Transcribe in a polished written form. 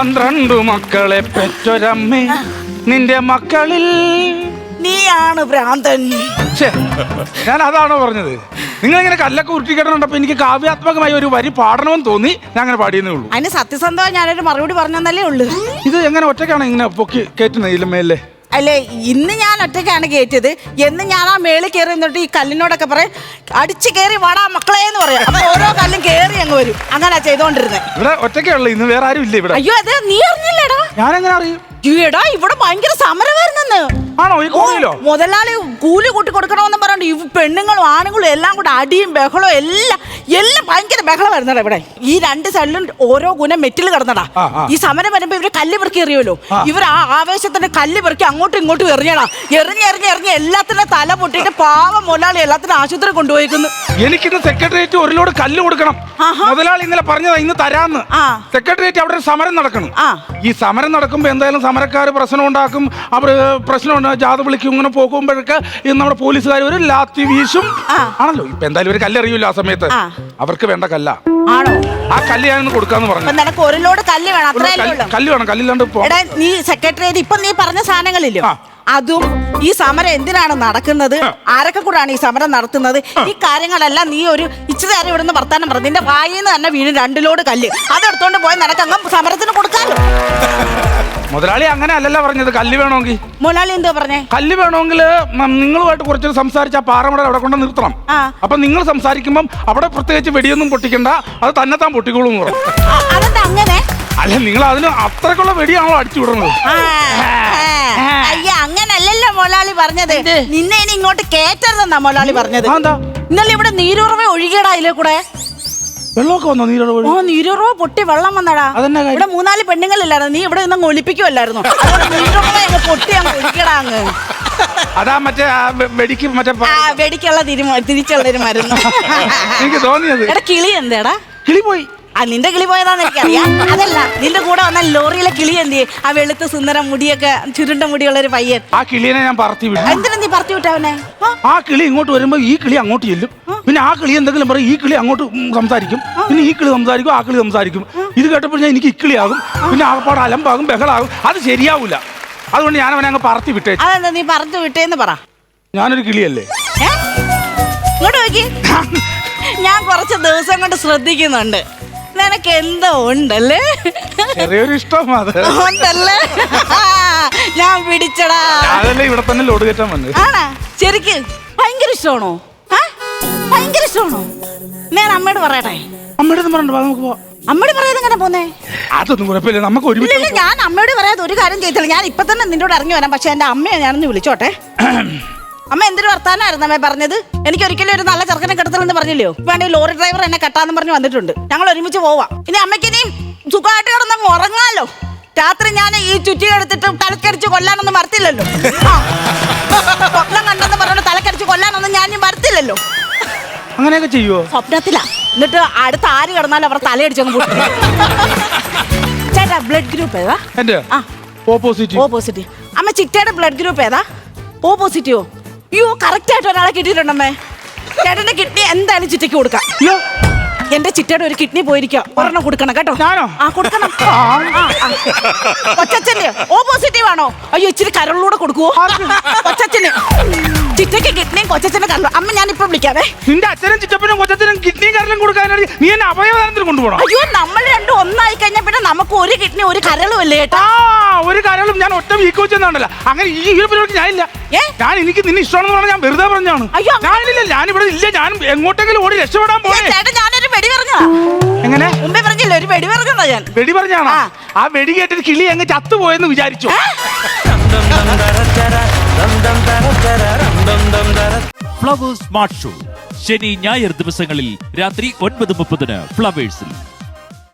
12 മക്കളെ പെറ്റൊരമ്മേ, നിന്റെ മക്കളിൽ നീയാണ് ഭ്രാന്തൻ. ഞാൻ അതാണോ പറഞ്ഞത്? നിങ്ങൾ ഇങ്ങനെ കല്ലൊക്കെ ഉരുട്ടിക്കിടന്നുണ്ടപ്പോ എനിക്ക് കാവ്യാത്മകമായി ഒരു വരി പാടണമെന്ന് തോന്നി, ഞാൻ അങ്ങനെ പാടിയെന്നേ ഉള്ളൂ. അതിന് സത്യസന്ധമായി ഞാനൊരു മറുപടി പറഞ്ഞതല്ലേ ഉള്ളു. ഇത് എങ്ങനെ ഒറ്റയ്ക്കാണ് ഇങ്ങനെ പൊക്കി കയറ്റുന്നത് ഇല്ലമ്മയല്ലേ? അല്ലേ, ഇന്ന് ഞാൻ ഒറ്റയ്ക്കാണ് കയറ്റിയത്. എന്ന് ഞാൻ ആ മേളിൽ കയറി നിന്നിട്ട് ഈ കല്ലിനോടൊക്കെ പറയും, അടിച്ചു കയറി വാടാ മക്കളെ എന്ന് പറയാം. അപ്പൊ ഓരോ കല്ലും കയറി അങ്ങ് വരും. അങ്ങനെ ചെയ്തോണ്ടിരുന്നത്. ഇവിടെ ഒറ്റയ്ക്കുള്ളൂ, ഇന്ന് വേറെ ആരും ഇല്ല ഇവിടെ. അയ്യോ, അതെ, നീ അറിഞ്ഞില്ലേടാ? ഞാനെങ്ങനെ അറിയും? ഈടാ, ഇവിടെ ഭയങ്കര സമരമായിരുന്നെന്ന്. ആണോ? ഈ കോണിലോ? മുതലാളി കൂലി കൂട്ടി കൊടുക്കണമെന്ന് പറഞ്ഞിട്ട് ഈ പെണ്ണുങ്ങളും ആണുങ്ങളും എല്ലാം കൂടെ അടിയും ബഹളവും എല്ലാം ഭയങ്കര ബഹളമായിരുന്നടാ ഇവിടെ. ഈ 2 സൈഡിലും ഓരോ ഗുണം മെറ്റിൽ കിടന്നടാ. ഈ സമരം വരുമ്പോ ഇവര് കല്ല് പെറുക്കി എറിയുമല്ലോ. ഇവർ ആ ആവേശത്തിന്റെ കല്ല് പെറുക്കി അങ്ങോട്ടും ഇങ്ങോട്ടും എറിഞ്ഞടാ. എറിഞ്ഞ് എല്ലാത്തിനും തല പൊട്ടിയിട്ട് പാവം മുതലാളി എല്ലാത്തിനും ആശുപത്രി കൊണ്ടുപോയിക്കുന്നു. എനിക്കിന്ന് സെക്രട്ടേറിയറ്റ് ഒരു ലോഡ് കല്ല് കൊടുക്കണം. മുതലാളി ഇന്നലെ പറഞ്ഞതാ ഇന്ന് തരാന്ന്. സെക്രട്ടേറിയറ്റ് അവിടെ ഒരു സമരം നടക്കണം. ഈ സമരം നടക്കുമ്പോ എന്തായാലും സമരക്കാർ പ്രശ്നം ഉണ്ടാക്കും. അവർ പ്രശ്നം ജാഥ വിളിക്കും. ഇങ്ങനെ പോകുമ്പോഴൊക്കെ നമ്മുടെ പോലീസുകാർ ഒരു ലാത്തി വീശും ആണല്ലോ. ഇപ്പൊ എന്തായാലും ഒരു കല്ലെറിയൂല്ലോ ആ സമയത്ത്. അവർക്ക് വേണ്ട കല്ല ആണോ? ആ കല്ല് ഞാനൊന്ന് കൊടുക്കാന്ന് പറഞ്ഞു. നിനക്ക് ഒരു ലോഡ് കല്ല് വേണം. കല്ല് വേണം. കല്ലില്ലാണ്ട് നീ സെക്രട്ടേറിയറ്റ് ഇപ്പൊ നീ പറഞ്ഞ സാധനങ്ങളില്ലോ, അതും ഈ സമരം എന്തിനാണ് നടക്കുന്നത്, ആരൊക്കെ കൂടാണ് ഈ സമരം നടത്തുന്നത്, ഈ കാര്യങ്ങളെല്ലാം നീ ഒരു ഇച്ചിരി നേരം ഇവിടുന്ന് വർത്താനം പറഞ്ഞു. നിന്റെ വായിന്ന് തന്നെ വീണ്ടും 2 ലോഡ് കല്ല് അതെടുത്തോണ്ട് പോയി നിനക്കങ്ങ് സമരത്തിന് കൊടുക്കാലോ. മുതലാളി അങ്ങനെ അല്ലല്ലോ പറഞ്ഞത്. കല്ല് വേണമെങ്കിൽ മുതലാളി എന്താ പറഞ്ഞേ? കല്ല് വേണമെങ്കിൽ നിങ്ങളുമായിട്ട് കുറച്ചൊരു സംസാരിച്ച് ആ പാറമട അവിടെ കൊണ്ട് നിർത്തണം. അപ്പൊ നിങ്ങൾ സംസാരിക്കുമ്പം അവിടെ പ്രത്യേകിച്ച് വെടിയൊന്നും പൊട്ടിക്കണ്ട, അത് തന്നെത്താൻ പൊട്ടിക്കോളൂ. അതെന്താ അങ്ങനെ? അല്ല, നിങ്ങൾ അതിന് അത്രക്കുള്ള വെടിയാണല്ലോ അടിച്ചു വിടുന്നത്. അയ്യ, അങ്ങനല്ലല്ലോ മുതലാളി പറഞ്ഞത്. നിന്നെ ഇനി ഇങ്ങോട്ട് കേറ്റരുതെന്നാ മുതലാളി പറഞ്ഞത്. ഇന്നലെ ഇവിടെ നീരുറവ ഒഴുകിയടാ അതിലെ കൂടെ. വെള്ളമൊക്കെ വന്നോ? നീരുറവ പൊട്ടി വെള്ളം വന്നടാ. ഇവിടെ 3-4 പെണ്ണുങ്ങളില്ലായിരുന്നു. നീ ഇവിടെ നിന്ന് ഒളിപ്പിക്കുമല്ലായിരുന്നു. നീരുറവ പൊട്ടി അങ്ങ് ഒഴുകിയടാ അങ്ങ്. അതാ മറ്റേ വെടിക്കുള്ള തിരിച്ചുള്ളൊരു മരുന്ന്. എനിക്ക് തോന്നിയത്. എടാ, കിളി എന്താടാ? കിളി പോയി. നിന്റെ കിളി പോയതാന്ന് എനിക്കറിയാം. അതല്ല, നിന്റെ കൂടെ വന്ന ലോറിയിലെ കിളി എന്തി? ആ വെളുത്ത സുന്ദരം മുടിയൊക്കെ ചുരുണ്ട മുടിയുള്ള ഒരു പയ്യൻ. ആ കിളിയെ ഞാൻ പറത്തി വിട്ടു. എന്തിനാ നീ പറത്തി വിട്ടവനെ? ആ കിളി ഇങ്ങോട്ട് വരുമ്പോ ഈ കിളി അങ്ങോട്ട് ചെല്ലും. പിന്നെ ആ കിളി എന്തെങ്കിലും പറയും, ഈ കിളി അങ്ങോട്ട് സംസാരിക്കും. പിന്നെ ഈ കിളി സംസാരിക്കും, ആ കിളി സംസാരിക്കും. ഇത് കേട്ടപ്പോൾ ഞാൻ എനിക്ക് ഇക്കിളിയാകും. പിന്നെ ആകപ്പാട് അലമ്പാകും, ബഹളാകും. അത് ശരിയാവൂല. അതുകൊണ്ട് ഞാൻ അവനെ അങ്ങ് പറത്തി വിട്ടേ. അതെന്താ നീ പറത്തി വിട്ടേന്ന് പറ. ഞാനൊരു കിളിയല്ലേ? ഇങ്ങോട്ട് നോക്കി. ഞാൻ കുറച്ച് ദിവസം കൊണ്ട് ശ്രദ്ധിക്കുന്നുണ്ട്. നിനക്ക് എന്തോ ഉണ്ടല്ലേ? ചെറിയൊരു ഇഷ്ടം ഉണ്ടല്ലേ? ഞാൻ പിടിച്ചടാ. അതല്ലേ ഇവിടെ തന്നെ ലോഡ് കയറ്റാൻ വന്നത്. ആണാ? ശരിക്ക് ഭയങ്കര ഇഷ്ടമാണോ? ഭയങ്കര ഇഷ്ടമാണോ? ഞാൻ അമ്മയോട് പറയട്ടെ. അമ്മയോട് പറഞ്ഞിട്ട് നമുക്ക് പോവാം. അമ്മയോട് പറയാതെ എങ്ങനെ പോന്നേ? അതൊന്നും കുഴപ്പമില്ല, നമുക്ക് ഒരുമിച്ച്. ഞാൻ അമ്മയോട് പറയാതെ ഒരു കാര്യം ചെയ്തില്ല. ഞാൻ ഇപ്പൊ തന്നെ നിന്നോട് ഇറങ്ങി വരാം. പക്ഷെ എന്റെ അമ്മയെ ഞാനൊന്ന് വിളിച്ചോട്ടെ. അമ്മ എന്തൊരു വർത്താനായിരുന്നു അമ്മ പറഞ്ഞത്? എനിക്ക് ഒരിക്കലും ഒരു നല്ല ചെറുക്കനെ കെടുത്തലെന്ന് പറഞ്ഞില്ലയോ? വേണ്ടി ലോറി ഡ്രൈവർ എന്നെ കെട്ടാന്ന് പറഞ്ഞ് വന്നിട്ടുണ്ട്. ഞങ്ങൾ ഒരുമിച്ച് പോവാം. ഇനി അമ്മയ്ക്ക് ഇനിയും സുഖമായിട്ട് കിടന്നങ്ങ് ഉറങ്ങാലോ. രാത്രി ഞാൻ ഈ ചുറ്റി എടുത്തിട്ട് തലക്കടിച്ച് കൊല്ലാനൊന്നും മറത്തില്ലല്ലോ. സ്വപ്നം കണ്ടെന്ന് പറഞ്ഞോണ്ട് തലക്കടിച്ച് കൊല്ലാനൊന്നും ഞാൻ മറത്തില്ലല്ലോ. അങ്ങനെയൊക്കെ ചെയ്യുവോ? സ്വപ്നത്തിലാ. എന്നിട്ട് അടുത്ത് ആര് കിടന്നാലും അവർ തലയടിച്ചങ്ങ് പൊട്ടി. ചേട്ടാ, ബ്ലഡ് ഗ്രൂപ്പ് ഏതാ? ഓപ്പോസിറ്റീവ്. അമ്മ ചിറ്റയുടെ ബ്ലഡ് ഗ്രൂപ്പ് ഏതാ? ഓ പോസിറ്റീവോ? അയ്യോ, കറക്റ്റ് ആയിട്ട് ഒരാളെ കിട്ടിയിട്ടുണ്ടമ്മേ. ചേട്ടന്റെ കിഡ്നി എന്തായാലും ചിറ്റയ്ക്ക് കൊടുക്കാം. എന്റെ ചിറ്റയുടെ ഒരു കിഡ്നി പോയിരിക്കുക. ഒരെണ്ണം കൊടുക്കണം കേട്ടോ. കൊടുക്കണം. കൊച്ചച്ഛന്റെ ഓ പോസിറ്റീവ് ആണോ? അയ്യോ, ഇച്ചിരി കരളിലൂടെ കൊടുക്കുവോ? കൊച്ചച്ഛന് ചിറ്റയ്ക്ക് കിഡ്നിയും കൊച്ചച്ഛന്റെ കരളും. അമ്മ ഞാൻ ഇപ്പൊ വിളിക്കാവേ. നിന്റെ അച്ഛനും ചിറ്റപ്പനും കൊച്ചച്ഛനും കിഡ്നിയും കരളും കൊടുക്കാനാണ് നീ എന്നെ അവയവദാനത്തിന് കൊണ്ടുപോകണം. അയ്യോ, നമ്മൾ രണ്ടും ഒന്നായി കഴിഞ്ഞാൽ പിന്നെ നമുക്ക് ഒരു കിഡ്നി ഒരു കരളും അല്ലേ ചേട്ടാ? ഒരു കരളും ഞാൻ ഒറ്റ വീക്ക് വെച്ചെന്നാണല്ലോ. അങ്ങനെ ഈ ഒരു പരിപാടിക്ക് ഞാനില്ല. ഞാൻ എനിക്ക് നിന്നെ ഇഷ്ടമാണെന്ന് പറഞ്ഞാൽ ഞാൻ വെറുതെ പറഞ്ഞാണ്. ഞാനില്ല, ഞാനിവിടെ ഇല്ല. ഞാൻ എങ്ങോട്ടെങ്കിലും ഓടി രക്ഷപ്പെടാൻ പോണേ. ഞാനൊരു വെടി പറഞ്ഞതാ. എങ്ങനെ? മുമ്പേ പറഞ്ഞില്ല, ഒരു വെടി പറഞ്ഞതാ ഞാൻ. വെടി പറഞ്ഞാണോ? ആ വെടി കേട്ടിട്ട് കിളി അങ്ങ് ചത്തുപോയെന്ന് വിചാരിച്ചു. ഫ്ലവേഴ്സ് സ്മാർട്ട് ഷോ ശനി ഞായർ ദിവസങ്ങളിൽ രാത്രി 9:30 ഫ്ലവേഴ്സിൽ.